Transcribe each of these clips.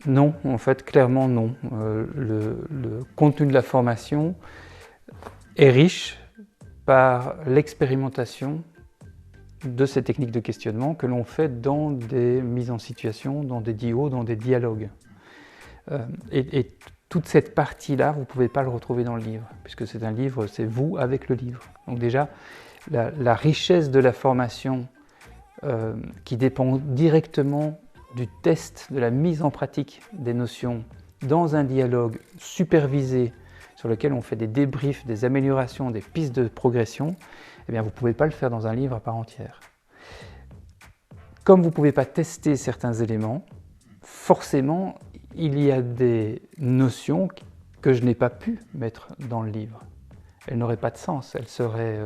Non, en fait, clairement non. Le contenu de la formation est riche par l'expérimentation de ces techniques de questionnement que l'on fait dans des mises en situation, dans des dios, dans des dialogues. Et toute cette partie-là, vous ne pouvez pas le retrouver dans le livre, puisque c'est un livre, c'est vous avec le livre. Donc déjà, la richesse de la formation qui dépend directement du test, de la mise en pratique des notions dans un dialogue supervisé sur lequel on fait des débriefs, des améliorations, des pistes de progression, eh bien vous ne pouvez pas le faire dans un livre à part entière. Comme vous ne pouvez pas tester certains éléments, forcément, il y a des notions que je n'ai pas pu mettre dans le livre. Elles n'auraient pas de sens, elles seraient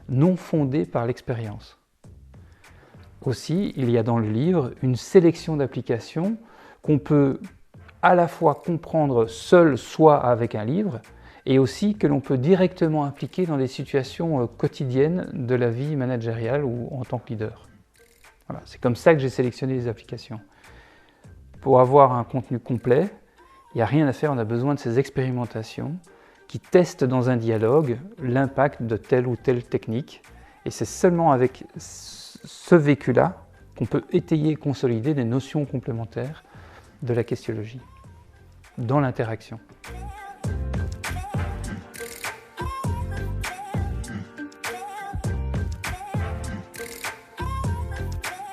non fondées par l'expérience. Aussi, il y a dans le livre une sélection d'applications qu'on peut à la fois comprendre seul, soit avec un livre, et aussi que l'on peut directement appliquer dans des situations quotidiennes de la vie managériale ou en tant que leader. Voilà, c'est comme ça que j'ai sélectionné les applications. Pour avoir un contenu complet, il n'y a rien à faire, on a besoin de ces expérimentations qui testent dans un dialogue l'impact de telle ou telle technique. Et c'est seulement avec ce vécu-là qu'on peut étayer et consolider des notions complémentaires de la questiologie dans l'interaction.